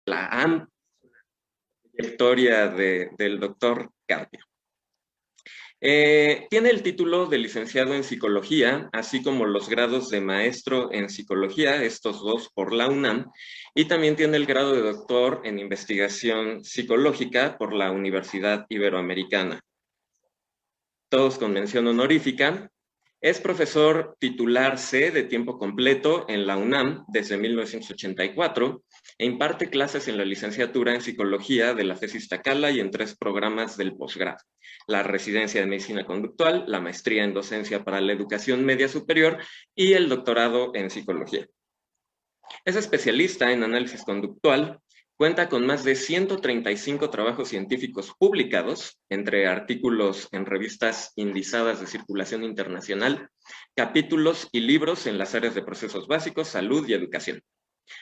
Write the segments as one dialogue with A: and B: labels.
A: la amplia trayectoria del doctor Carpio. Tiene el título de licenciado en psicología, así como los grados de maestro en psicología, estos dos por la UNAM, y también tiene el grado de doctor en investigación psicológica por la Universidad Iberoamericana. Todos con mención honorífica. Es profesor titular C de tiempo completo en la UNAM desde 1984 e imparte clases en la licenciatura en psicología de la FES Iztacala y en 3 programas del posgrado: la residencia de medicina conductual, la maestría en docencia para la educación media superior y el doctorado en psicología. Es especialista en análisis conductual. Cuenta con más de 135 trabajos científicos publicados, entre artículos en revistas indizadas de circulación internacional, capítulos y libros en las áreas de procesos básicos, salud y educación.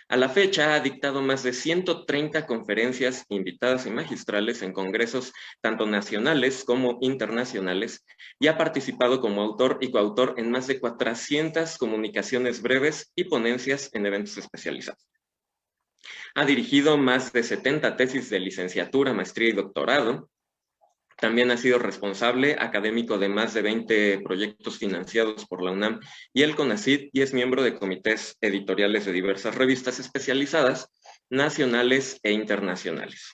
A: A la fecha ha dictado más de 130 conferencias invitadas y magistrales en congresos tanto nacionales como internacionales y ha participado como autor y coautor en más de 400 comunicaciones breves y ponencias en eventos especializados. Ha dirigido más de 70 tesis de licenciatura, maestría y doctorado. También ha sido responsable académico de más de 20 proyectos financiados por la UNAM y el CONACYT, y es miembro de comités editoriales de diversas revistas especializadas, nacionales e internacionales.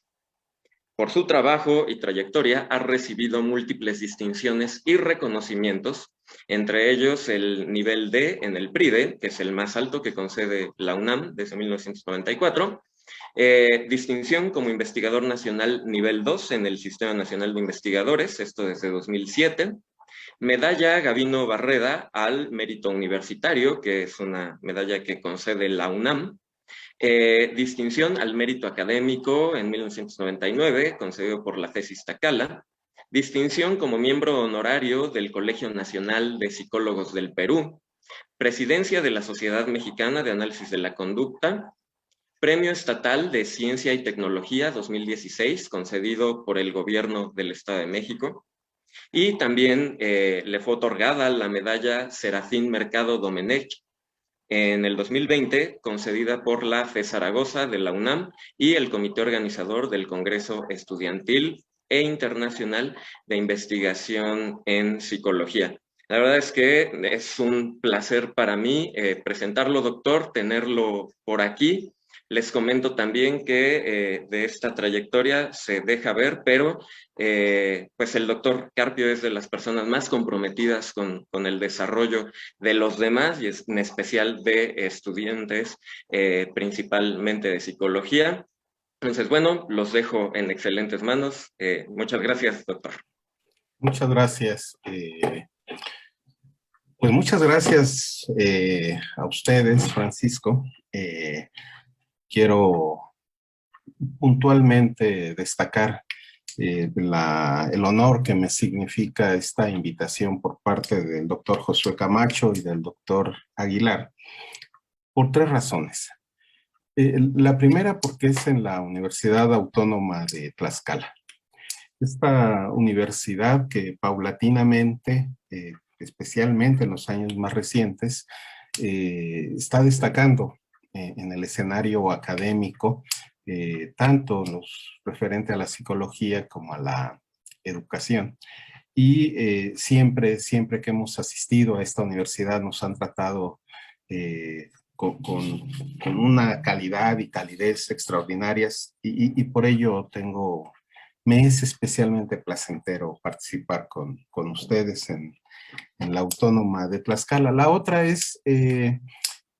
A: Por su trabajo y trayectoria ha recibido múltiples distinciones y reconocimientos, entre ellos el nivel D en el PRIDE, que es el más alto que concede la UNAM desde 1994, distinción como investigador nacional nivel 2 en el Sistema Nacional de Investigadores, esto desde 2007, medalla Gavino Barreda al mérito universitario, que es una medalla que concede la UNAM, distinción al mérito académico en 1999, concedido por la FES Iztacala, distinción como miembro honorario del Colegio Nacional de Psicólogos del Perú, presidencia de la Sociedad Mexicana de Análisis de la Conducta, Premio Estatal de Ciencia y Tecnología 2016, concedido por el Gobierno del Estado de México, y también le fue otorgada la medalla Serafín Mercado Domenech en el 2020, concedida por la FES Zaragoza de la UNAM y el comité organizador del Congreso Estudiantil e Internacional de Investigación en Psicología. La verdad es que es un placer para mí presentarlo, doctor, tenerlo por aquí. Les comento también que de esta trayectoria se deja ver, pero pues el doctor Carpio es de las personas más comprometidas con el desarrollo de los demás y en especial de estudiantes, principalmente de psicología. Entonces, bueno, los dejo en excelentes manos. Muchas gracias, doctor.
B: Muchas gracias. Pues muchas gracias a ustedes, Francisco. Quiero puntualmente destacar el honor que me significa esta invitación por parte del doctor Josué Camacho y del doctor Aguilar, por 3 razones. La primera, porque es en la Universidad Autónoma de Tlaxcala. Esta universidad que paulatinamente, especialmente en los años más recientes, está destacando en el escenario académico, tanto referente a la psicología como a la educación. Y siempre que hemos asistido a esta universidad nos han tratado con una calidad y calidez extraordinarias y por ello me es especialmente placentero participar con ustedes en la Autónoma de Tlaxcala. La otra es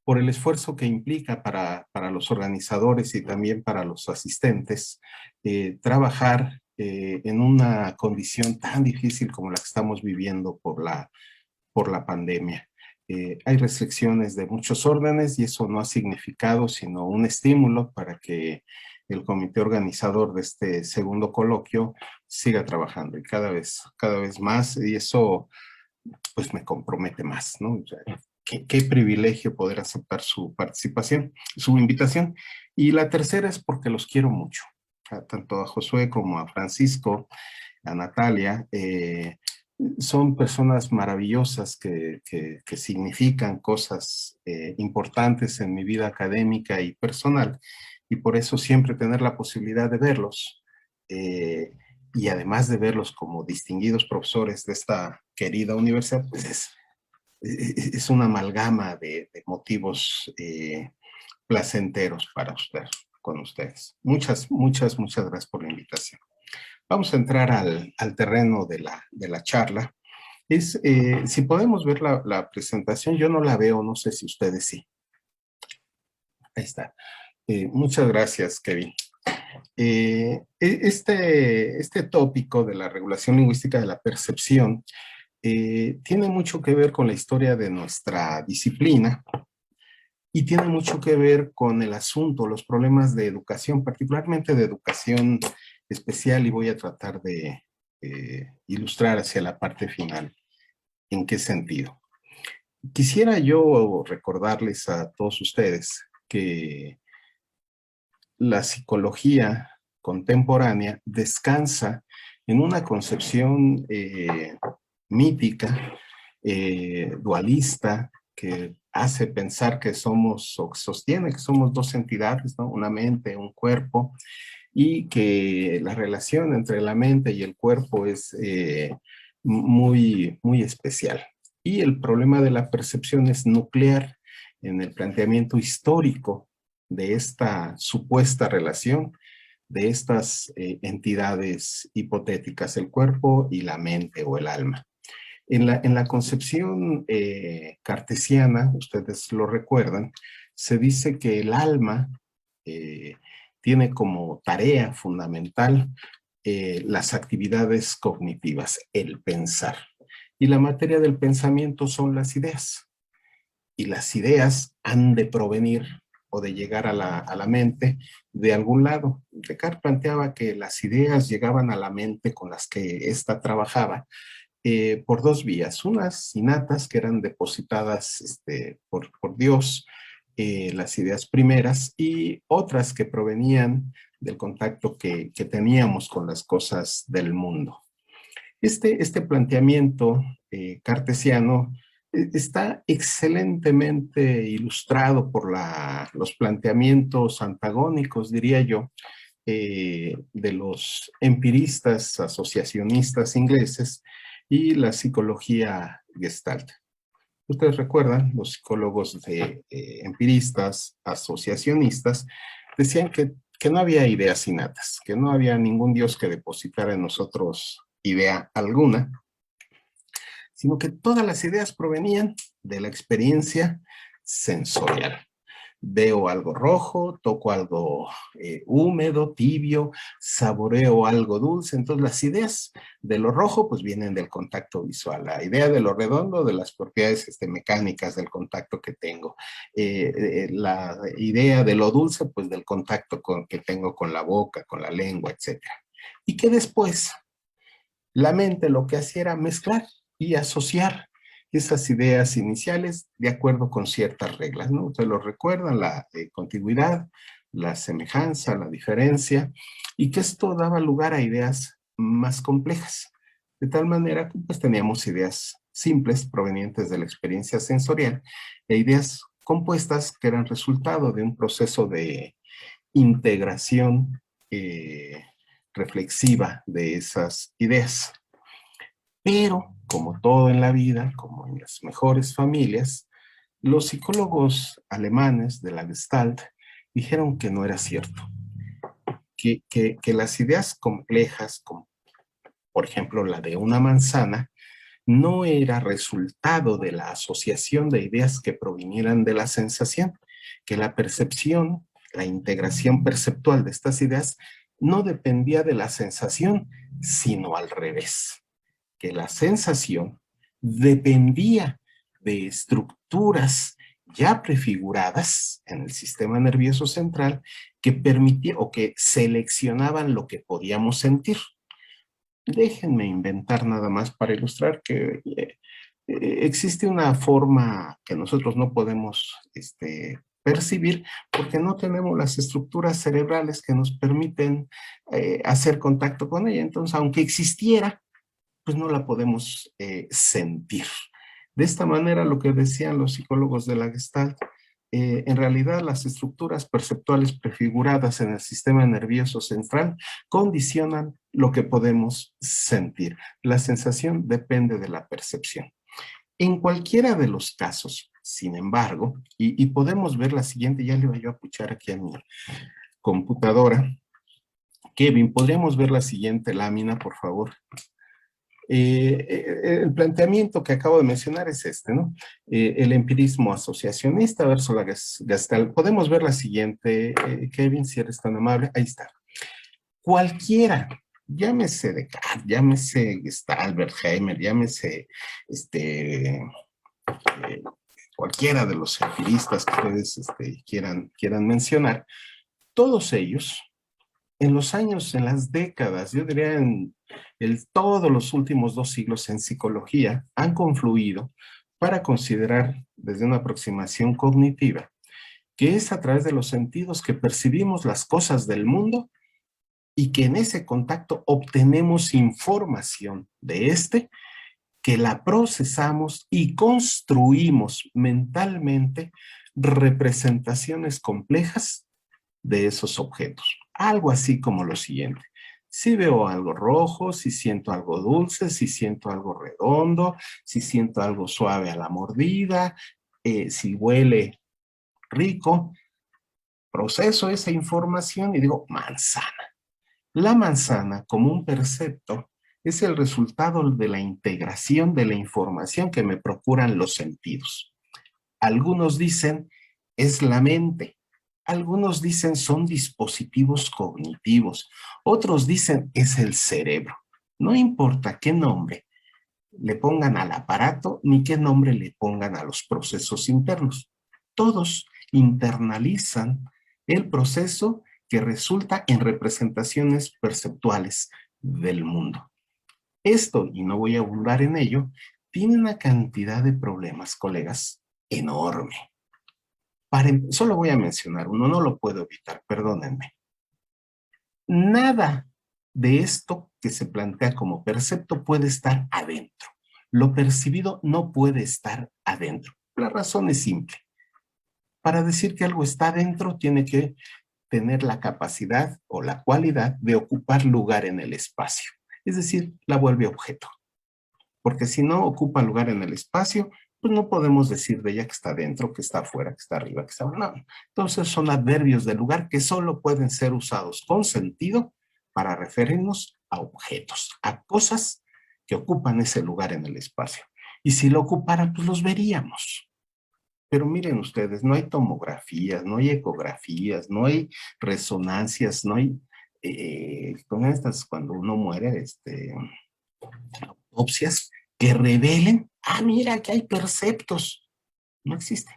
B: por el esfuerzo que implica para los organizadores y también para los asistentes trabajar en una condición tan difícil como la que estamos viviendo por la pandemia. Hay restricciones de muchos órdenes y eso no ha significado sino un estímulo para que el comité organizador de este segundo coloquio siga trabajando y cada vez más, y eso pues me compromete más, ¿no? O sea, qué privilegio poder aceptar su participación, su invitación. Y la tercera es porque los quiero mucho, tanto a Josué como a Francisco, a Natalia. Son personas maravillosas que significan cosas importantes en mi vida académica y personal. y por eso siempre tener la posibilidad de verlos, y además de verlos como distinguidos profesores de esta querida universidad, pues es una amalgama de motivos placenteros para usted, con ustedes. Muchas gracias por la invitación. Vamos a entrar al terreno de la charla. Si podemos ver la presentación, yo no la veo, no sé si ustedes sí. Ahí está. Muchas gracias, Kevin. Este tópico de la regulación lingüística de la percepción tiene mucho que ver con la historia de nuestra disciplina y tiene mucho que ver con el asunto, los problemas de educación, particularmente de educación especial, y voy a tratar de ilustrar hacia la parte final en qué sentido. Quisiera yo recordarles a todos ustedes que la psicología contemporánea descansa en una concepción mítica, dualista, que hace pensar que somos, o sostiene que somos dos entidades, ¿no? Una mente, un cuerpo, y que la relación entre la mente y el cuerpo es muy especial. Y el problema de la percepción es nuclear en el planteamiento histórico de esta supuesta relación de estas entidades hipotéticas, el cuerpo y la mente o el alma. En la concepción cartesiana, ustedes lo recuerdan, se dice que el alma tiene como tarea fundamental las actividades cognitivas, el pensar. Y la materia del pensamiento son las ideas. Y las ideas han de provenir o de llegar a la mente de algún lado. Descartes planteaba que las ideas llegaban a la mente con las que ésta trabajaba por dos vías, unas innatas que eran depositadas por Dios, las ideas primeras, y otras que provenían del contacto que teníamos con las cosas del mundo. Este planteamiento cartesiano está excelentemente ilustrado por los planteamientos antagónicos, diría yo, de los empiristas asociacionistas ingleses y la psicología Gestalt. Ustedes recuerdan, los psicólogos empiristas asociacionistas decían que no había ideas innatas, que no había ningún Dios que depositara en nosotros idea alguna, sino que todas las ideas provenían de la experiencia sensorial. Veo algo rojo, toco algo húmedo, tibio, saboreo algo dulce. Entonces las ideas de lo rojo pues vienen del contacto visual, la idea de lo redondo de las propiedades mecánicas del contacto que tengo, la idea de lo dulce pues del contacto que tengo con la boca, con la lengua, etc. Y que después la mente lo que hacía era mezclar y asociar esas ideas iniciales de acuerdo con ciertas reglas, ¿no? Ustedes lo recuerdan, la contiguidad, la semejanza, la diferencia, y que esto daba lugar a ideas más complejas. De tal manera que pues teníamos ideas simples provenientes de la experiencia sensorial e ideas compuestas que eran resultado de un proceso de integración reflexiva de esas ideas. Pero, como todo en la vida, como en las mejores familias, los psicólogos alemanes de la Gestalt dijeron que no era cierto. Que las ideas complejas, como por ejemplo la de una manzana, no era resultado de la asociación de ideas que provinieran de la sensación, que la percepción, la integración perceptual de estas ideas no dependía de la sensación, sino al revés, que la sensación dependía de estructuras ya prefiguradas en el sistema nervioso central que permitían o que seleccionaban lo que podíamos sentir. Déjenme inventar nada más para ilustrar que existe una forma que nosotros no podemos percibir porque no tenemos las estructuras cerebrales que nos permiten hacer contacto con ella. Entonces, aunque existiera, pues no la podemos sentir. De esta manera, lo que decían los psicólogos de la Gestalt, en realidad las estructuras perceptuales prefiguradas en el sistema nervioso central condicionan lo que podemos sentir. La sensación depende de la percepción. En cualquiera de los casos, sin embargo, y podemos ver la siguiente, ya le voy a puchar aquí a mi computadora. Kevin, ¿podríamos ver la siguiente lámina, por favor? El planteamiento que acabo de mencionar es este, ¿no? El empirismo asociacionista versus la Gestalt. Podemos ver la siguiente, Kevin, si eres tan amable. Ahí está. Cualquiera, llámese Descartes, llámese Gestalt, Wertheimer, llámese cualquiera de los empiristas que ustedes quieran mencionar, todos ellos, en los años, en las décadas, yo diría en todos los últimos 2 siglos en psicología, han confluido para considerar desde una aproximación cognitiva que es a través de los sentidos que percibimos las cosas del mundo y que en ese contacto obtenemos información de que la procesamos y construimos mentalmente representaciones complejas de esos objetos. Algo así como lo siguiente. Si veo algo rojo, si siento algo dulce, si siento algo redondo, si siento algo suave a la mordida, si huele rico, proceso esa información y digo manzana. La manzana, como un percepto, es el resultado de la integración de la información que me procuran los sentidos. Algunos dicen es la mente. Algunos dicen son dispositivos cognitivos. Otros dicen es el cerebro. No importa qué nombre le pongan al aparato ni qué nombre le pongan a los procesos internos. Todos internalizan el proceso que resulta en representaciones perceptuales del mundo. Esto, y no voy a abundar en ello, tiene una cantidad de problemas, colegas, enorme. Solo voy a mencionar uno, no lo puedo evitar, perdónenme. Nada de esto que se plantea como percepto puede estar adentro. Lo percibido no puede estar adentro. La razón es simple. Para decir que algo está adentro, tiene que tener la capacidad o la cualidad de ocupar lugar en el espacio. Es decir, la vuelve objeto. Porque si no ocupa lugar en el espacio, pues no podemos decir de ella que está dentro, que está afuera, que está arriba, que está abajo. No. Entonces son adverbios de lugar que solo pueden ser usados con sentido para referirnos a objetos, a cosas que ocupan ese lugar en el espacio. Y si lo ocuparan, pues los veríamos. Pero miren ustedes, no hay tomografías, no hay ecografías, no hay resonancias, no hay, con estas, cuando uno muere, autopsias que revelen, mira, que hay perceptos. No existen.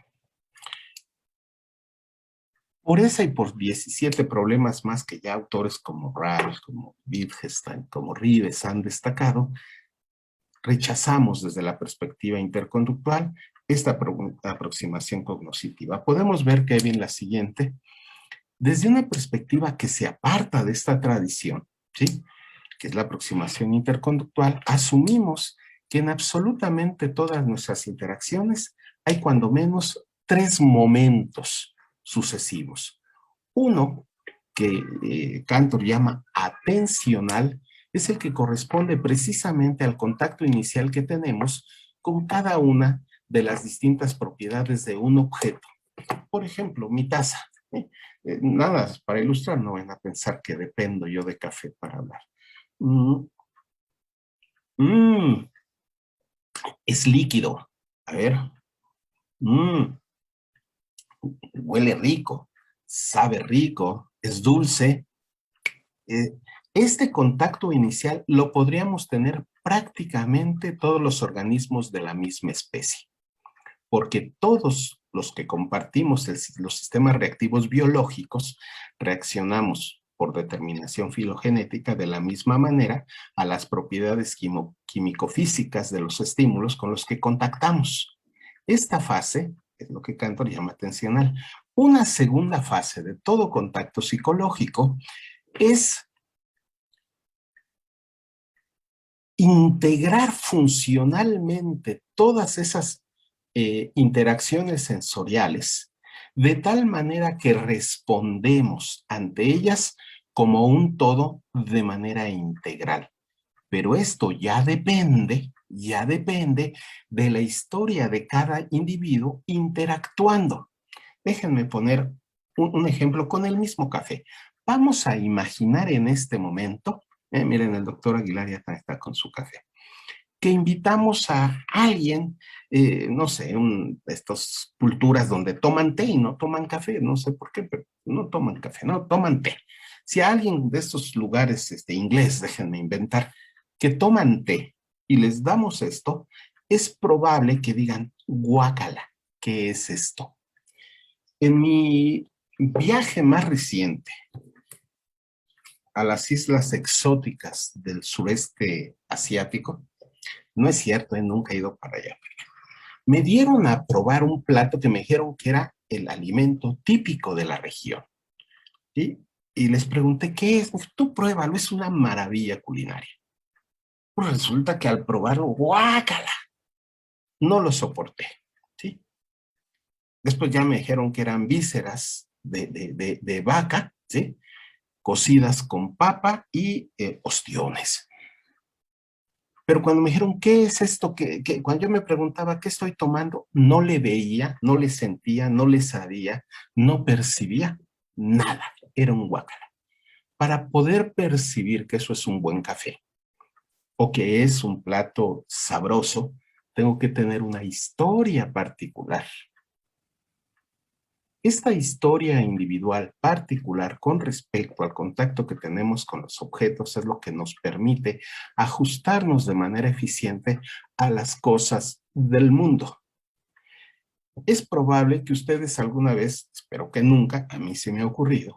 B: Por esa y por 17 problemas más que ya autores como Ralph, como Wittgenstein, como Rives han destacado, rechazamos desde la perspectiva interconductual esta aproximación cognoscitiva. Podemos ver, Kevin, la siguiente, desde una perspectiva que se aparta de esta tradición, ¿sí?, que es la aproximación interconductual, asumimos que en absolutamente todas nuestras interacciones hay cuando menos 3 momentos sucesivos. Uno, que Cantor llama atencional, es el que corresponde precisamente al contacto inicial que tenemos con cada una de las distintas propiedades de un objeto. Por ejemplo, mi taza. Nada, para ilustrar, no van a pensar que dependo yo de café para hablar. Es líquido. A ver. Huele rico. Sabe rico. Es dulce. Este contacto inicial lo podríamos tener prácticamente todos los organismos de la misma especie, porque todos los que compartimos los sistemas reactivos biológicos reaccionamos por determinación filogenética de la misma manera a las propiedades químico-físicas de los estímulos con los que contactamos. Esta fase es lo que Cantor llama atencional. Una segunda fase de todo contacto psicológico es integrar funcionalmente todas esas interacciones sensoriales de tal manera que respondemos ante ellas como un todo de manera integral. Pero esto ya depende de la historia de cada individuo interactuando. Déjenme poner un ejemplo con el mismo café. Vamos a imaginar en este momento, miren, el doctor Aguilar ya está con su café, que invitamos a alguien, no sé, estas culturas donde toman té y no toman café, no sé por qué, pero no toman café, no toman té. Si a alguien de estos lugares inglés, déjenme inventar, que toman té y les damos esto, es probable que digan, guácala, ¿qué es esto? En mi viaje más reciente a las islas exóticas del sureste asiático, no es cierto, nunca he ido para allá. Me dieron a probar un plato que me dijeron que era el alimento típico de la región. ¿Sí? Y les pregunté, ¿qué es? Tú pruébalo, es una maravilla culinaria. Pues resulta que al probarlo, ¡guácala! No lo soporté. ¿Sí? Después ya me dijeron que eran vísceras de vaca, ¿sí? Cocidas con papa y ostiones. Pero cuando me dijeron, ¿qué es esto? Cuando yo me preguntaba, ¿qué estoy tomando? No le veía, no le sentía, no le sabía, no percibía nada. Era un guácala. Para poder percibir que eso es un buen café o que es un plato sabroso, tengo que tener una historia particular. Esta historia individual particular con respecto al contacto que tenemos con los objetos es lo que nos permite ajustarnos de manera eficiente a las cosas del mundo. Es probable que ustedes alguna vez, espero que nunca, a mí se me ha ocurrido,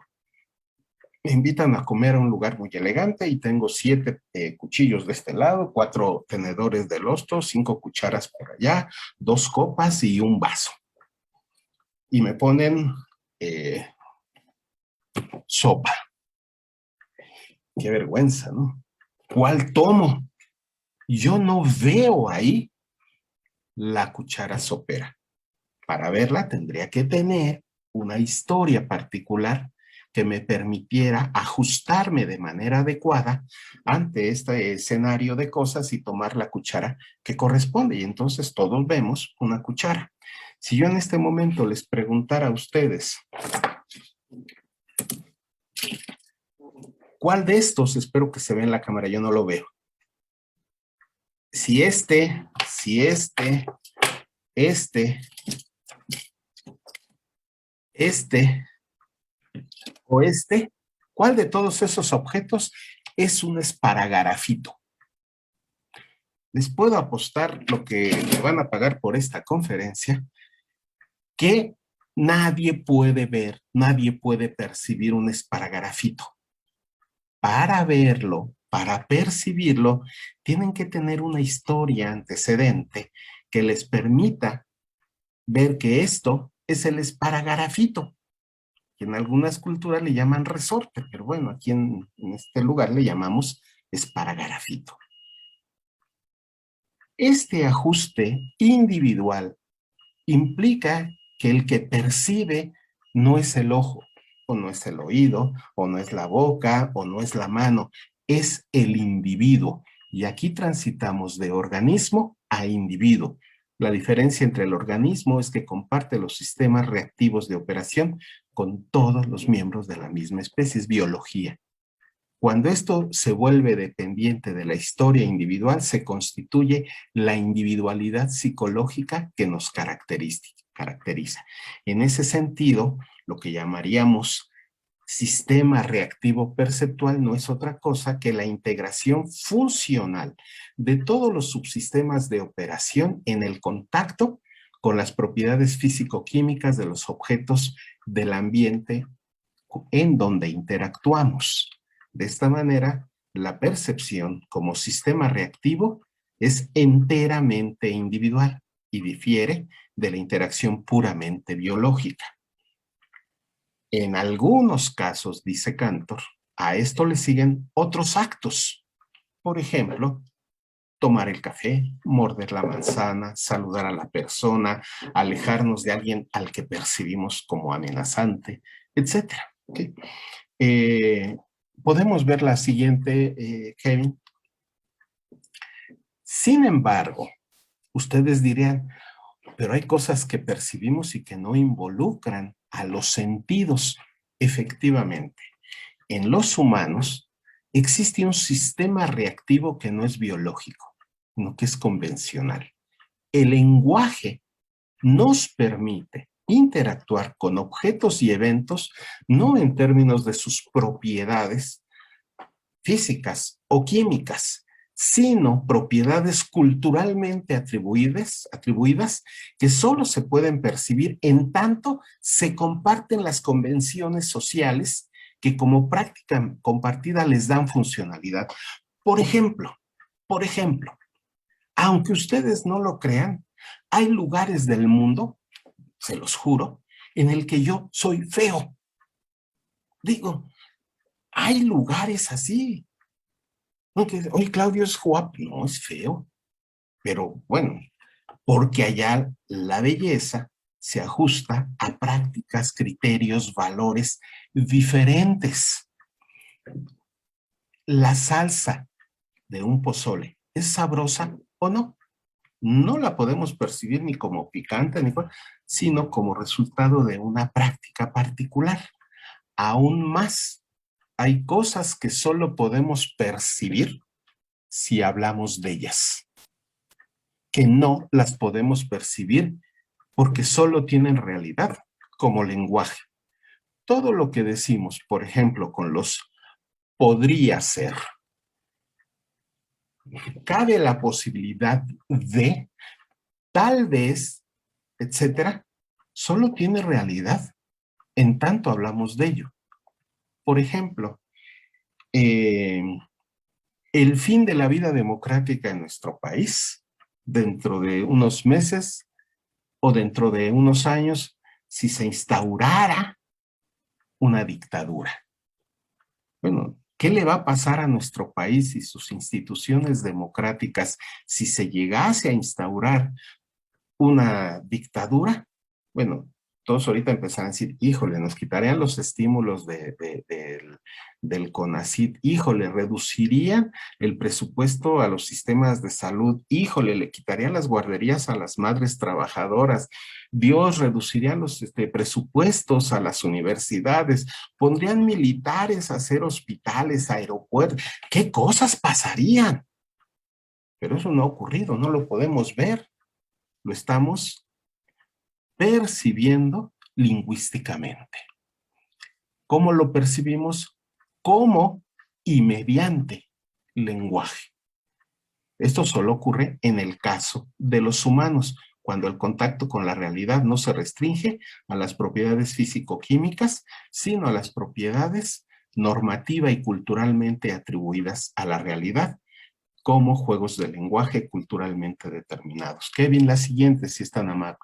B: me invitan a comer a un lugar muy elegante y tengo 7 cuchillos de este lado, 4 tenedores del otro, 5 cucharas por allá, 2 copas y un vaso. Y me ponen sopa. Qué vergüenza, ¿no? ¿Cuál tomo? Yo no veo ahí la cuchara sopera. Para verla tendría que tener una historia particular que me permitiera ajustarme de manera adecuada ante este escenario de cosas y tomar la cuchara que corresponde. Y entonces todos vemos una cuchara. Si yo en este momento les preguntara a ustedes, ¿cuál de estos? Espero que se vea en la cámara, yo no lo veo. Si este o este, ¿cuál de todos esos objetos es un esparagarafito? Les puedo apostar lo que me van a pagar por esta conferencia, que nadie puede ver, nadie puede percibir un esparagarafito. Para verlo, para percibirlo, tienen que tener una historia antecedente que les permita ver que esto es el esparagarafito, que en algunas culturas le llaman resorte, pero bueno, aquí en este lugar le llamamos esparagarafito. Este ajuste individual implica que el que percibe no es el ojo, o no es el oído, o no es la boca, o no es la mano, es el individuo. Y aquí transitamos de organismo a individuo. La diferencia entre el organismo es que comparte los sistemas reactivos de operación con todos los miembros de la misma especie, es biología. Cuando esto se vuelve dependiente de la historia individual, se constituye la individualidad psicológica que nos caracteriza. En ese sentido, lo que llamaríamos sistema reactivo perceptual no es otra cosa que la integración funcional de todos los subsistemas de operación en el contacto con las propiedades físico-químicas de los objetos del ambiente en donde interactuamos. De esta manera, la percepción como sistema reactivo es enteramente individual y difiere de la interacción puramente biológica. En algunos casos, dice Cantor, a esto le siguen otros actos. Por ejemplo, tomar el café, morder la manzana, saludar a la persona, alejarnos de alguien al que percibimos como amenazante, etcétera. ¿Okay? Podemos ver la siguiente, Kevin. Sin embargo, ustedes dirían, pero hay cosas que percibimos y que no involucran a los sentidos. Efectivamente, en los humanos existe un sistema reactivo que no es biológico, sino que es convencional. El lenguaje nos permite interactuar con objetos y eventos, no en términos de sus propiedades físicas o químicas, sino propiedades culturalmente atribuidas que solo se pueden percibir en tanto se comparten las convenciones sociales que como práctica compartida les dan funcionalidad. Por ejemplo, aunque ustedes no lo crean, hay lugares del mundo, se los juro, en el que yo soy feo. Digo, hay lugares así. Oye, Claudio es guapo. No, es feo. Pero bueno, porque allá la belleza se ajusta a prácticas, criterios, valores diferentes. La salsa de un pozole, ¿es sabrosa o no? No la podemos percibir ni como picante, sino como resultado de una práctica particular. Aún más, hay cosas que solo podemos percibir si hablamos de ellas, que no las podemos percibir porque solo tienen realidad como lenguaje. Todo lo que decimos, por ejemplo, con los podría ser, cabe la posibilidad de, tal vez, etcétera, solo tiene realidad en tanto hablamos de ello. Por ejemplo, el fin de la vida democrática en nuestro país, dentro de unos meses o dentro de unos años, si se instaurara una dictadura. Bueno, ¿qué le va a pasar a nuestro país y sus instituciones democráticas si se llegase a instaurar una dictadura? Bueno, todos ahorita empezarán a decir, híjole, nos quitarían los estímulos del CONACYT, híjole, reducirían el presupuesto a los sistemas de salud, híjole, le quitarían las guarderías a las madres trabajadoras, Dios, reduciría los presupuestos a las universidades, pondrían militares a hacer hospitales, aeropuertos, ¿qué cosas pasarían? Pero eso no ha ocurrido, no lo podemos ver, lo estamos percibiendo lingüísticamente. ¿Cómo lo percibimos? ¿Cómo y mediante lenguaje? Esto solo ocurre en el caso de los humanos, cuando el contacto con la realidad no se restringe a las propiedades físico-químicas, sino a las propiedades normativa y culturalmente atribuidas a la realidad, como juegos de lenguaje culturalmente determinados. Kevin, la siguiente, si es tan amable.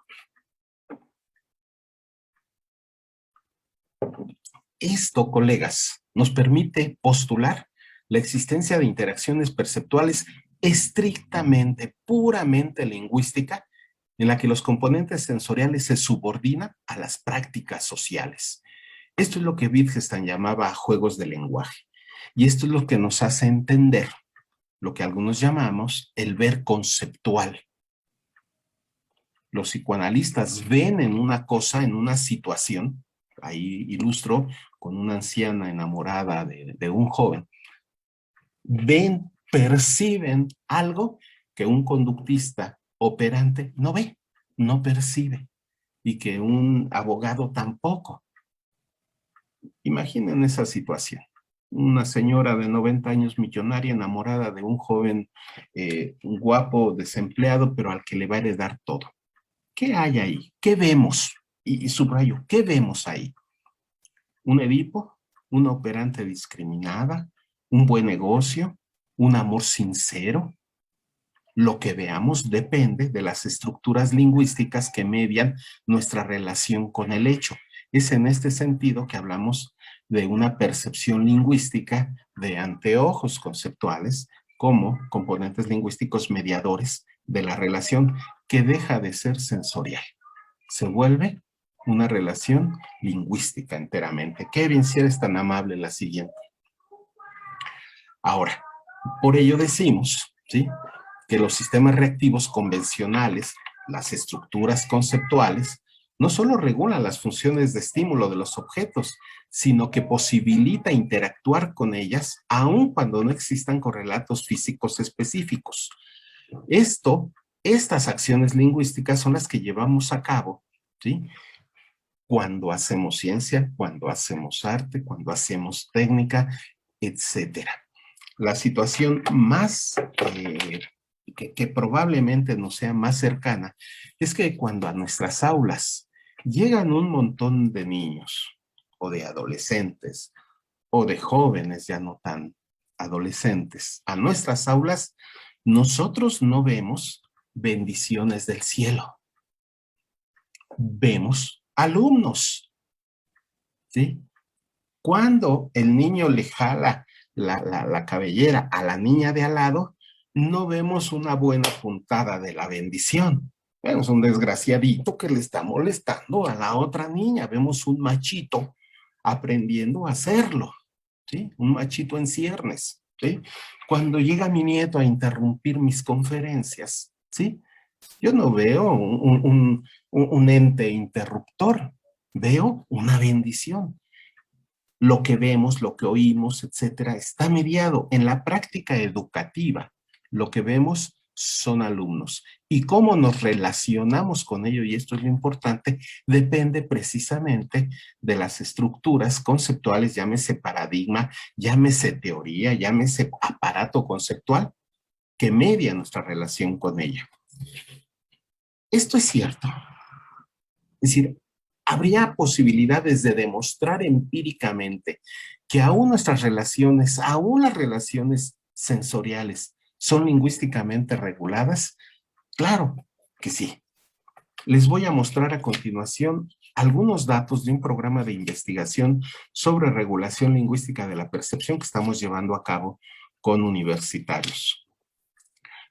B: Esto, colegas, nos permite postular la existencia de interacciones perceptuales estrictamente, puramente lingüística, en la que los componentes sensoriales se subordinan a las prácticas sociales. Esto es lo que Wittgenstein llamaba juegos de lenguaje. Y esto es lo que nos hace entender lo que algunos llamamos el ver conceptual. Los psicoanalistas ven en una cosa, en una situación, ahí ilustro con una anciana enamorada de un joven, ven, perciben algo que un conductista operante no ve, no percibe, y que un abogado tampoco. Imaginen esa situación. Una señora de 90 años millonaria enamorada de un joven guapo, desempleado, pero al que le va a heredar todo. ¿Qué hay ahí? ¿Qué vemos? Y subrayo, ¿qué vemos ahí? ¿Un Edipo? ¿Una operante discriminada? ¿Un buen negocio? ¿Un amor sincero? Lo que veamos depende de las estructuras lingüísticas que median nuestra relación con el hecho. Es en este sentido que hablamos de una percepción lingüística de anteojos conceptuales como componentes lingüísticos mediadores de la relación que deja de ser sensorial. Se vuelve una relación lingüística enteramente. Kevin, si eres tan amable, la siguiente. Ahora, por ello decimos, ¿sí?, que los sistemas reactivos convencionales, las estructuras conceptuales, no solo regulan las funciones de estímulo de los objetos, sino que posibilita interactuar con ellas aun cuando no existan correlatos físicos específicos. Estas acciones lingüísticas son las que llevamos a cabo, ¿sí?, cuando hacemos ciencia, cuando hacemos arte, cuando hacemos técnica, etcétera. La situación más que probablemente nos sea más cercana es que cuando a nuestras aulas llegan un montón de niños o de adolescentes o de jóvenes ya no tan adolescentes a nuestras aulas, nosotros no vemos bendiciones del cielo. Vemos alumnos, ¿sí? Cuando el niño le jala la cabellera a la niña de al lado, no vemos una buena puntada de la bendición. Vemos un desgraciadito que le está molestando a la otra niña. Vemos un machito aprendiendo a hacerlo, ¿sí? Un machito en ciernes, ¿sí? Cuando llega mi nieto a interrumpir mis conferencias, ¿sí?, yo no veo un ente interruptor, veo una bendición. Lo que vemos, lo que oímos, etcétera, está mediado en la práctica educativa. Lo que vemos son alumnos. Y cómo nos relacionamos con ellos, y esto es lo importante, depende precisamente de las estructuras conceptuales, llámese paradigma, llámese teoría, llámese aparato conceptual, que media nuestra relación con ella. Esto es cierto. Es decir, habría posibilidades de demostrar empíricamente que aún nuestras relaciones, aún las relaciones sensoriales, son lingüísticamente reguladas. Claro que sí. Les voy a mostrar a continuación algunos datos de un programa de investigación sobre regulación lingüística de la percepción que estamos llevando a cabo con universitarios.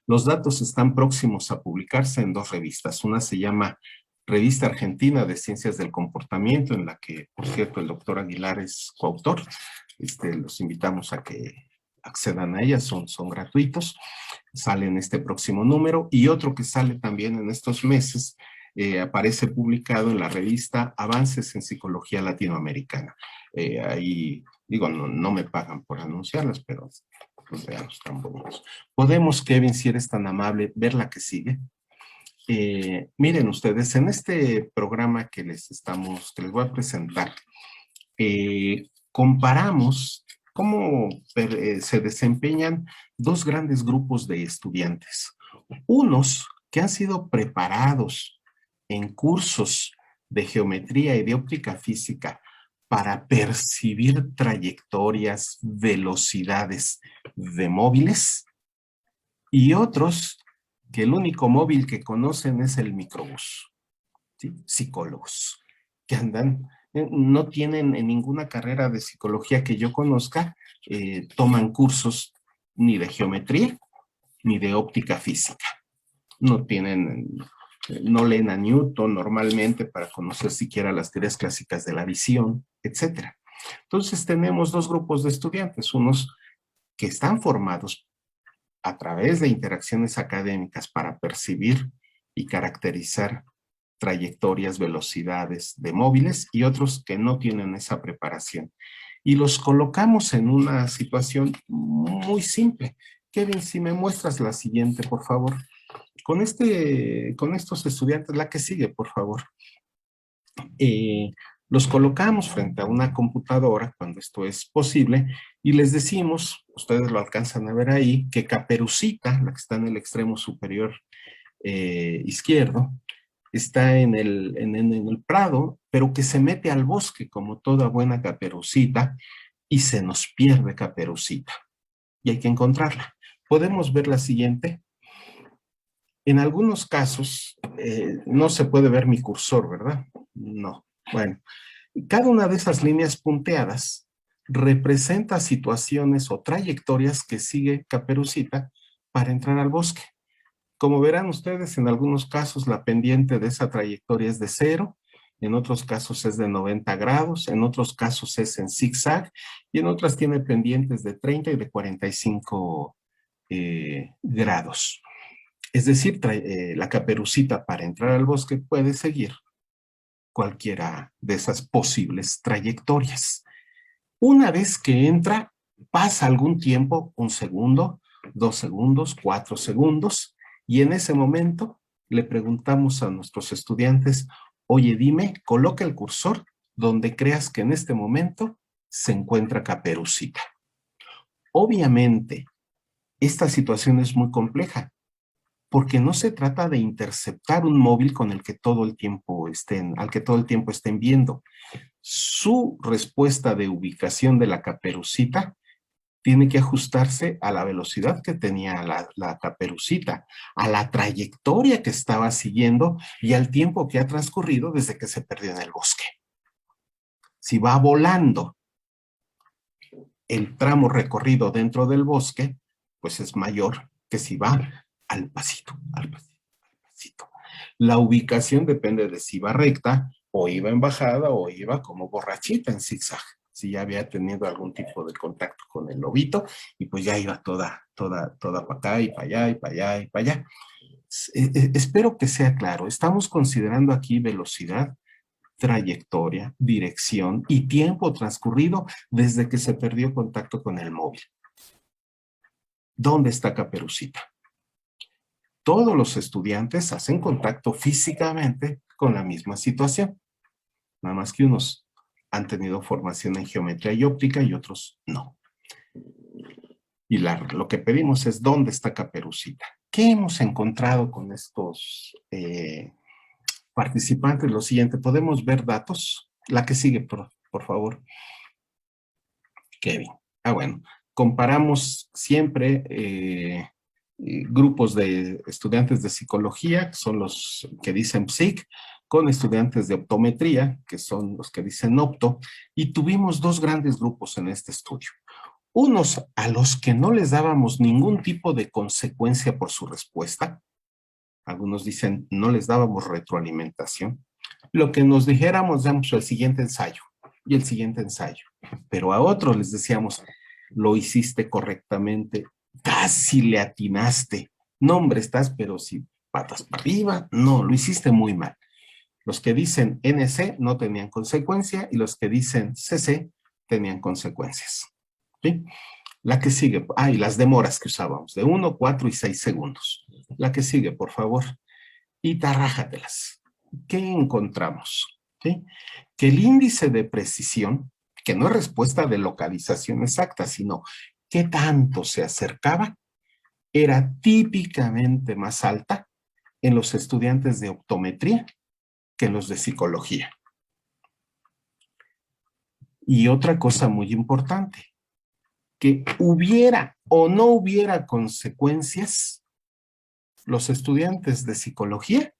B: Los datos están próximos a publicarse en 2 revistas. Una se llama Revista Argentina de Ciencias del Comportamiento, en la que, por cierto, el doctor Aguilar es coautor. Los invitamos a que accedan a ella, son gratuitos. Sale en este próximo número. Y otro que sale también en estos meses, aparece publicado en la revista Avances en Psicología Latinoamericana. Ahí, digo, no me pagan por anunciarlas, pero pues veamos, tan bonitos. Podemos, Kevin, si eres tan amable, ver la que sigue. Miren ustedes, en este programa que les voy a presentar, comparamos cómo se desempeñan 2 grandes grupos de estudiantes. Unos que han sido preparados en cursos de geometría y de óptica física para percibir trayectorias, velocidades de móviles, y otros que el único móvil que conocen es el microbús, ¿sí? Psicólogos que andan, no tienen en ninguna carrera de psicología que yo conozca, toman cursos ni de geometría ni de óptica física. No leen a Newton normalmente para conocer siquiera las teorías clásicas de la visión, etc. Entonces tenemos 2 grupos de estudiantes, unos que están formados a través de interacciones académicas para percibir y caracterizar trayectorias, velocidades de móviles, y otros que no tienen esa preparación. Y los colocamos en una situación muy simple. Kevin, si me muestras la siguiente, por favor. Con estos estudiantes, la que sigue, por favor. Los colocamos frente a una computadora cuando esto es posible y les decimos, ustedes lo alcanzan a ver ahí, que Caperucita, la que está en el extremo superior izquierdo, está en el prado, pero que se mete al bosque como toda buena Caperucita y se nos pierde Caperucita. Y hay que encontrarla. ¿Podemos ver la siguiente? En algunos casos, no se puede ver mi cursor, ¿verdad? No. Bueno, cada una de esas líneas punteadas representa situaciones o trayectorias que sigue Caperucita para entrar al bosque. Como verán ustedes, en algunos casos la pendiente de esa trayectoria es de 0, en otros casos es de 90 grados, en otros casos es en zigzag y en otras tiene pendientes de 30 y de 45 grados. Es decir, la Caperucita para entrar al bosque puede seguir cualquiera de esas posibles trayectorias. Una vez que entra, pasa algún tiempo, 1 segundo, 2 segundos, 4 segundos, y en ese momento le preguntamos a nuestros estudiantes, oye, dime, coloca el cursor donde creas que en este momento se encuentra Caperucita. Obviamente, esta situación es muy compleja, porque no se trata de interceptar un móvil con el que todo el tiempo al que todo el tiempo estén viendo. Su respuesta de ubicación de la Caperucita tiene que ajustarse a la velocidad que tenía la Caperucita, a la trayectoria que estaba siguiendo y al tiempo que ha transcurrido desde que se perdió en el bosque. Si va volando, el tramo recorrido dentro del bosque, pues es mayor que si va al pasito, al pasito, al pasito. La ubicación depende de si va recta o iba en bajada o iba como borrachita en zigzag. Si ya había tenido algún tipo de contacto con el lobito y pues ya iba toda para acá y para allá y para allá y para allá. Espero que sea claro. Estamos considerando aquí velocidad, trayectoria, dirección y tiempo transcurrido desde que se perdió contacto con el móvil. ¿Dónde está Caperucita? Todos los estudiantes hacen contacto físicamente con la misma situación. Nada más que unos han tenido formación en geometría y óptica y otros no. Y lo que pedimos es ¿dónde está Caperucita? ¿Qué hemos encontrado con estos participantes? Lo siguiente, ¿podemos ver datos? La que sigue, por favor. Kevin. Bueno, comparamos siempre grupos de estudiantes de psicología, que son los que dicen psic, con estudiantes de optometría, que son los que dicen opto, y tuvimos dos grandes grupos en este estudio. Unos a los que no les dábamos ningún tipo de consecuencia por su respuesta. Algunos dicen no les dábamos retroalimentación. Lo que nos dijéramos, damos el siguiente ensayo y el siguiente ensayo. Pero a otros les decíamos, lo hiciste correctamente, casi le atinaste. No, hombre, estás, pero si patas para arriba, no, lo hiciste muy mal. Los que dicen NC no tenían consecuencia y los que dicen CC tenían consecuencias. ¿Sí? La que sigue, y las demoras que usábamos, de 1, 4 y 6 segundos. La que sigue, por favor. Y tarrájatelas. ¿Qué encontramos? ¿Sí? Que el índice de precisión, que no es respuesta de localización exacta, sino qué tanto se acercaba, era típicamente más alta en los estudiantes de optometría que en los de psicología. Y otra cosa muy importante, que hubiera o no hubiera consecuencias, los estudiantes de psicología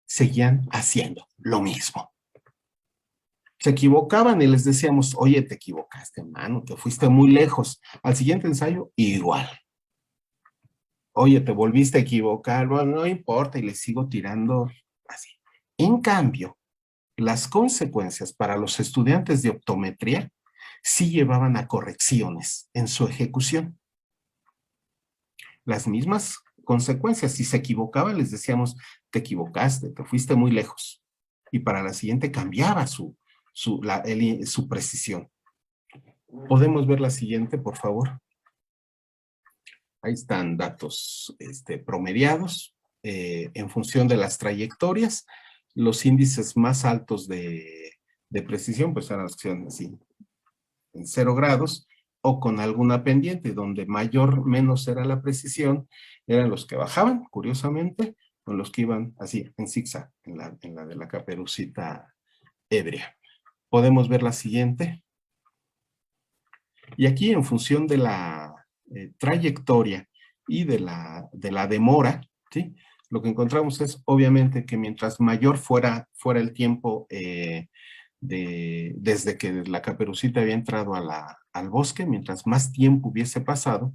B: seguían haciendo lo mismo. Se equivocaban y les decíamos, oye, te equivocaste, mano, te fuiste muy lejos. Al siguiente ensayo, igual. Oye, te volviste a equivocar, bueno, no importa, y les sigo tirando así. En cambio, las consecuencias para los estudiantes de optometría sí llevaban a correcciones en su ejecución. Las mismas consecuencias. Si se equivocaban, les decíamos, te equivocaste, te fuiste muy lejos. Y para la siguiente cambiaba su precisión. ¿Podemos ver la siguiente, por favor? Ahí están datos promediados en función de las trayectorias. Los índices más altos de precisión, pues eran las que eran así, en 0 grados, o con alguna pendiente, donde menos era la precisión, eran los que bajaban, curiosamente, con los que iban así, en zigzag, en la de la Caperucita ebria. Podemos ver la siguiente. Y aquí, en función de la trayectoria y de la demora, ¿sí? Lo que encontramos es, obviamente, que mientras mayor fuera el tiempo desde que la Caperucita había entrado al bosque, mientras más tiempo hubiese pasado,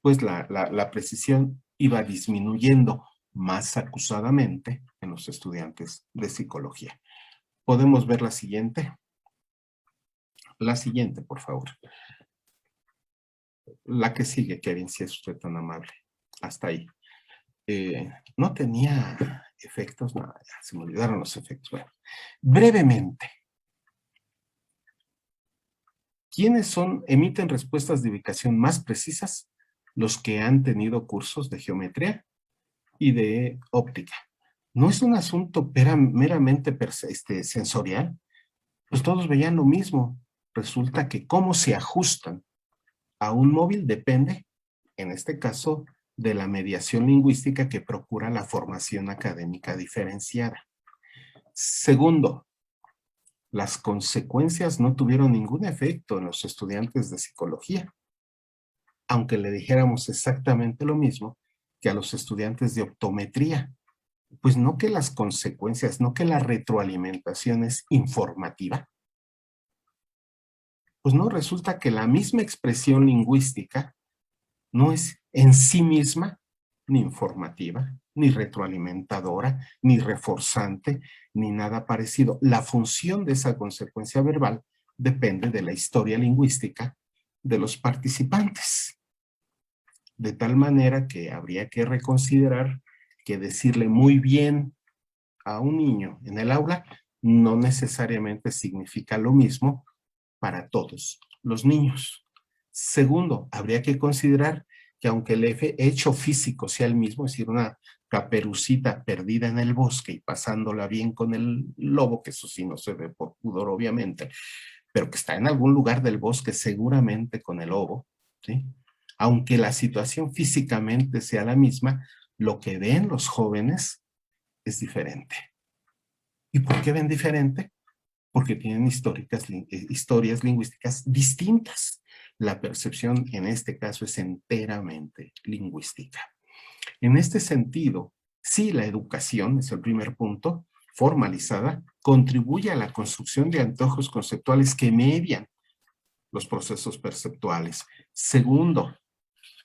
B: pues la precisión iba disminuyendo más acusadamente en los estudiantes de psicología. ¿Podemos ver la siguiente? La siguiente, por favor. La que sigue, Kevin, si es usted tan amable. Hasta ahí. No tenía efectos, no, ya se me olvidaron los efectos. Bueno, brevemente, ¿quiénes emiten respuestas de ubicación más precisas? Los que han tenido cursos de geometría y de óptica. No es un asunto meramente sensorial, pues todos veían lo mismo. Resulta que cómo se ajustan a un móvil depende, en este caso, de la mediación lingüística que procura la formación académica diferenciada. Segundo, las consecuencias no tuvieron ningún efecto en los estudiantes de psicología, aunque le dijéramos exactamente lo mismo que a los estudiantes de optometría. Pues no que las consecuencias, no que la retroalimentación es informativa. Pues no, resulta que la misma expresión lingüística no es en sí misma ni informativa, ni retroalimentadora, ni reforzante, ni nada parecido. La función de esa consecuencia verbal depende de la historia lingüística de los participantes. De tal manera que habría que reconsiderar que decirle muy bien a un niño en el aula no necesariamente significa lo mismo para todos los niños. Segundo, habría que considerar que aunque el hecho físico sea el mismo, es decir, una caperucita perdida en el bosque y pasándola bien con el lobo, que eso sí no se ve por pudor obviamente, pero que está en algún lugar del bosque seguramente con el lobo, ¿sí? Aunque la situación físicamente sea la misma, lo que ven los jóvenes es diferente. ¿Y por qué ven diferente? Porque tienen historias lingüísticas distintas. La percepción en este caso es enteramente lingüística. En este sentido, sí, la educación, es el primer punto, formalizada, contribuye a la construcción de antojos conceptuales que median los procesos perceptuales. Segundo,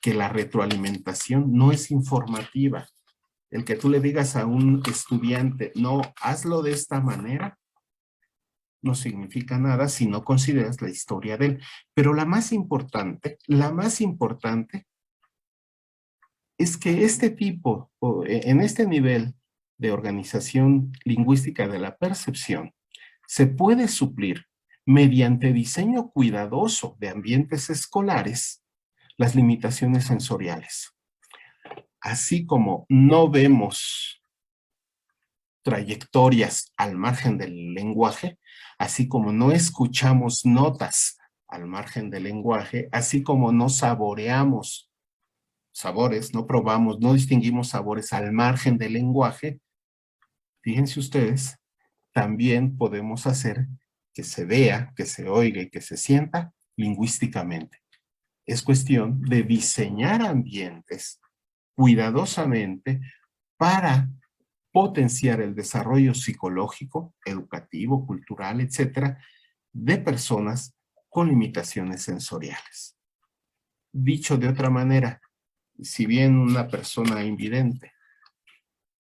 B: que la retroalimentación no es informativa. El que tú le digas a un estudiante, no, hazlo de esta manera, no significa nada si no consideras la historia de él. Pero la más importante es que este tipo, en este nivel de organización lingüística de la percepción, se puede suplir mediante diseño cuidadoso de ambientes escolares las limitaciones sensoriales. Así como no vemos trayectorias al margen del lenguaje, así como no escuchamos notas al margen del lenguaje, así como no saboreamos sabores, no probamos, no distinguimos sabores al margen del lenguaje, fíjense ustedes, también podemos hacer que se vea, que se oiga y que se sienta lingüísticamente. Es cuestión de diseñar ambientes cuidadosamente para potenciar el desarrollo psicológico, educativo, cultural, etcétera, de personas con limitaciones sensoriales. Dicho de otra manera, si bien una persona invidente,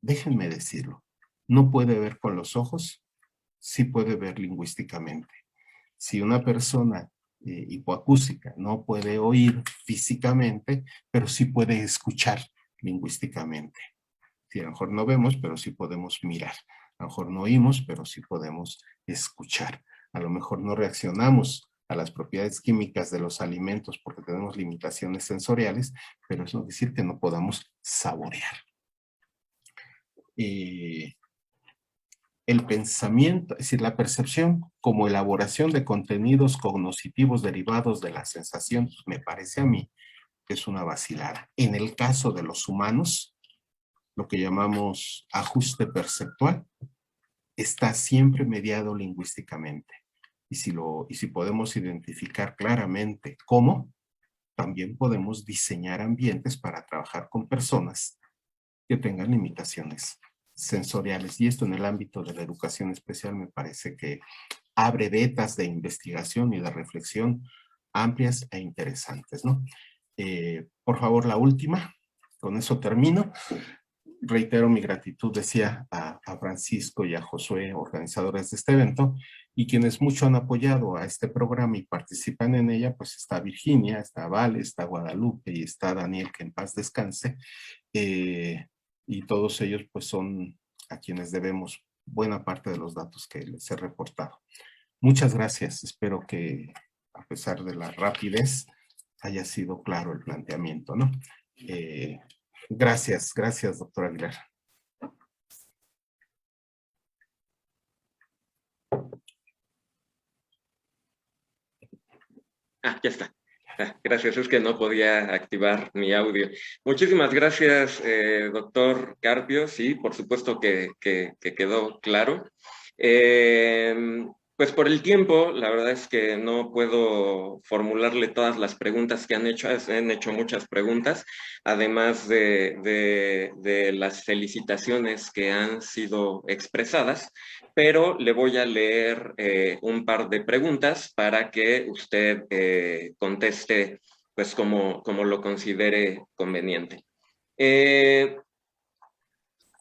B: déjenme decirlo, no puede ver con los ojos, sí puede ver lingüísticamente. Si una persona hipoacústica no puede oír físicamente, pero sí puede escuchar lingüísticamente. Sí, a lo mejor no vemos, pero sí podemos mirar. A lo mejor no oímos, pero sí podemos escuchar. A lo mejor no reaccionamos a las propiedades químicas de los alimentos porque tenemos limitaciones sensoriales, pero eso no quiere decir que no podamos saborear. El pensamiento, es decir, la percepción como elaboración de contenidos cognitivos derivados de la sensación, me parece a mí que es una vacilada. En el caso de los humanos, lo que llamamos ajuste perceptual, está siempre mediado lingüísticamente. Y si podemos identificar claramente cómo, también podemos diseñar ambientes para trabajar con personas que tengan limitaciones sensoriales. Y esto en el ámbito de la educación especial me parece que abre vetas de investigación y de reflexión amplias e interesantes, ¿no? Por favor, la última, con eso termino. Reitero mi gratitud, decía, a Francisco y a Josué, organizadores de este evento, y quienes mucho han apoyado a este programa y participan en ella, pues está Virginia, está Vale, está Guadalupe y está Daniel, que en paz descanse, y todos ellos pues son a quienes debemos buena parte de los datos que les he reportado. Muchas gracias, espero que a pesar de la rapidez haya sido claro el planteamiento, ¿no? Gracias, gracias, doctor Aguilar.
A: Ya está. Gracias, es que no podía activar mi audio. Muchísimas gracias, doctor Carpio. Sí, por supuesto que quedó claro. Pues por el tiempo, la verdad es que no puedo formularle todas las preguntas que han hecho. Han hecho muchas preguntas, además de las felicitaciones que han sido expresadas, pero le voy a leer un par de preguntas para que usted conteste pues como lo considere conveniente.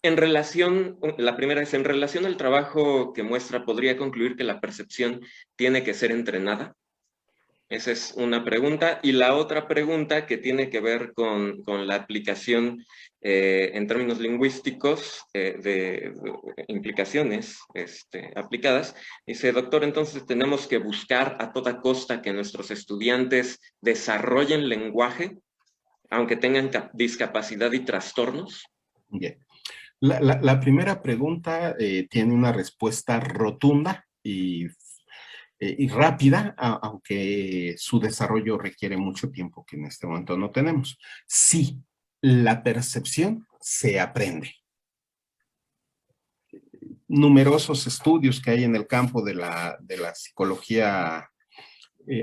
A: La primera es, en relación al trabajo que muestra, ¿podría concluir que la percepción tiene que ser entrenada? Esa es una pregunta. Y la otra pregunta, que tiene que ver con la aplicación en términos lingüísticos de implicaciones aplicadas, dice, doctor, entonces tenemos que buscar a toda costa que nuestros estudiantes desarrollen lenguaje, aunque tengan discapacidad y trastornos.
B: Bien. La primera pregunta tiene una respuesta rotunda y rápida, aunque su desarrollo requiere mucho tiempo que en este momento no tenemos. Sí, la percepción se aprende. Numerosos estudios que hay en el campo de la psicología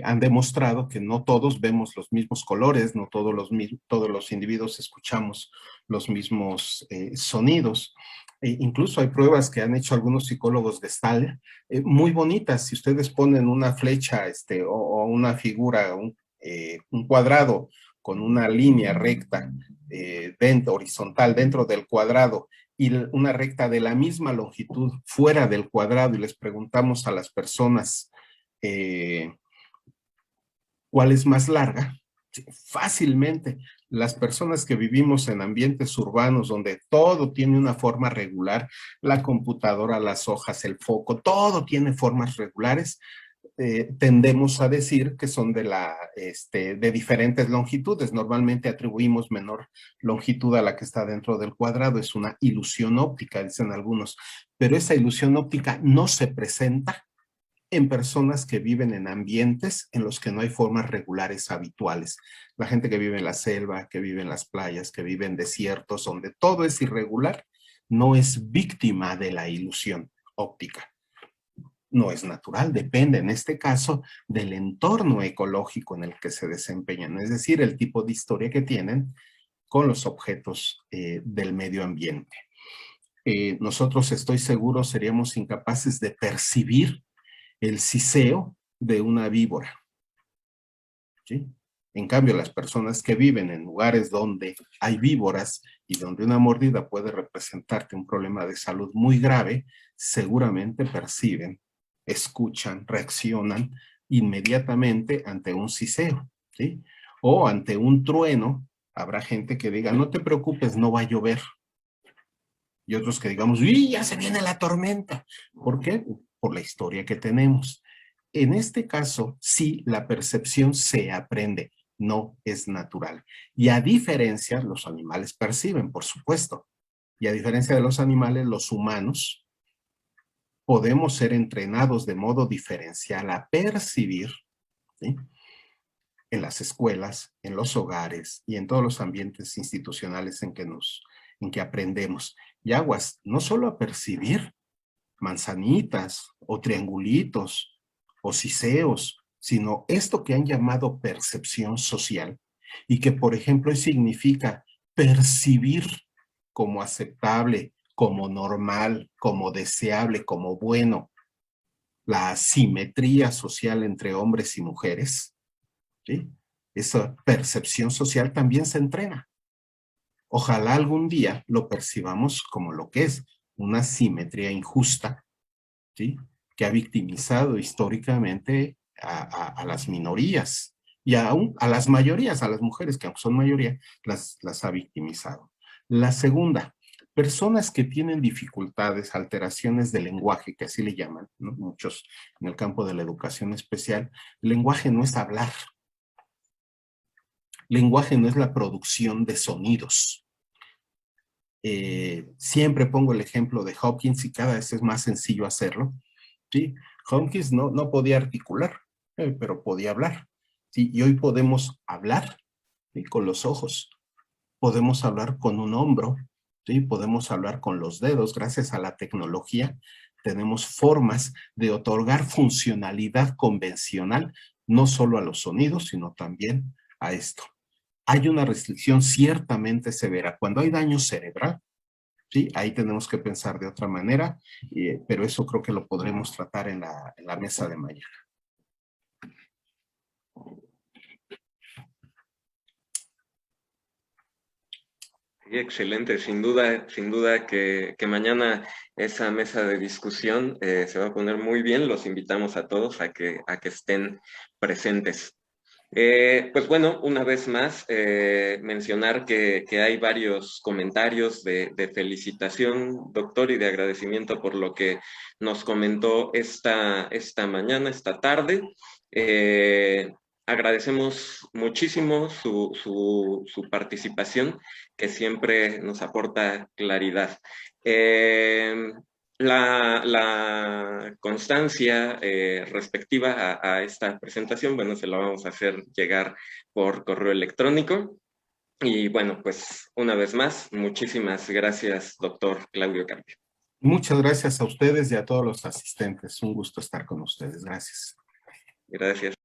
B: han demostrado que no todos vemos los mismos colores, no todos los individuos escuchamos los mismos sonidos. Incluso hay pruebas que han hecho algunos psicólogos Gestalt muy bonitas. Si ustedes ponen una flecha o una figura, un cuadrado con una línea recta horizontal dentro del cuadrado y una recta de la misma longitud fuera del cuadrado, y les preguntamos a las personas ¿cuál es más larga? Fácilmente, las personas que vivimos en ambientes urbanos donde todo tiene una forma regular, la computadora, las hojas, el foco, todo tiene formas regulares, tendemos a decir que son de diferentes longitudes. Normalmente atribuimos menor longitud a la que está dentro del cuadrado. Es una ilusión óptica, dicen algunos, pero esa ilusión óptica no se presenta en personas que viven en ambientes en los que no hay formas regulares habituales. La gente que vive en la selva, que vive en las playas, que vive en desiertos, donde todo es irregular, no es víctima de la ilusión óptica. No es natural, depende en este caso del entorno ecológico en el que se desempeñan, es decir, el tipo de historia que tienen con los objetos del medio ambiente. Nosotros, estoy seguro, seríamos incapaces de percibir el siseo de una víbora. ¿Sí? En cambio, las personas que viven en lugares donde hay víboras y donde una mordida puede representarte un problema de salud muy grave, seguramente perciben, escuchan, reaccionan inmediatamente ante un siseo, ¿sí? O ante un trueno. Habrá gente que diga, no te preocupes, no va a llover. Y otros que digamos, ¡y ya se viene la tormenta! ¿Por qué? Por la historia que tenemos. En este caso, sí, la percepción se aprende, no es natural. Y a diferencia, los animales perciben, por supuesto. Y a diferencia de los animales, los humanos podemos ser entrenados de modo diferencial a percibir, ¿sí? En las escuelas, en los hogares y en todos los ambientes institucionales en que aprendemos. Y aguas, no solo a percibir manzanitas o triangulitos o siseos, sino esto que han llamado percepción social y que, por ejemplo, significa percibir como aceptable, como normal, como deseable, como bueno, la asimetría social entre hombres y mujeres, ¿sí? Esa percepción social también se entrena. Ojalá algún día lo percibamos como lo que es, una simetría injusta, ¿sí? Que ha victimizado históricamente a las minorías y aún a las mayorías, a las mujeres que aunque son mayoría, las ha victimizado. La segunda, personas que tienen dificultades, alteraciones de lenguaje, que así le llaman, ¿no? Muchos en el campo de la educación especial. El lenguaje no es hablar. Lenguaje no es la producción de sonidos. Siempre pongo el ejemplo de Hopkins y cada vez es más sencillo hacerlo. ¿Sí? Hopkins no podía articular, pero podía hablar. ¿Sí? Y hoy podemos hablar, ¿sí? Con los ojos, podemos hablar con un hombro, ¿sí? Podemos hablar con los dedos. Gracias a la tecnología tenemos formas de otorgar funcionalidad convencional, no solo a los sonidos, sino también a esto. Hay una restricción ciertamente severa. Cuando hay daño cerebral, ¿sí? Ahí tenemos que pensar de otra manera, pero eso creo que lo podremos tratar en la mesa de mañana.
A: Sí, excelente, sin duda que mañana esa mesa de discusión se va a poner muy bien. Los invitamos a todos a que estén presentes. Pues bueno, una vez más, mencionar que hay varios comentarios de felicitación, doctor, y de agradecimiento por lo que nos comentó esta mañana, esta tarde. Agradecemos muchísimo su participación, que siempre nos aporta claridad. La constancia respectiva a esta presentación, bueno, se la vamos a hacer llegar por correo electrónico. Y bueno, pues una vez más, muchísimas gracias, doctor Claudio Carpio.
B: Muchas gracias a ustedes y a todos los asistentes. Un gusto estar con ustedes. Gracias.
A: Gracias.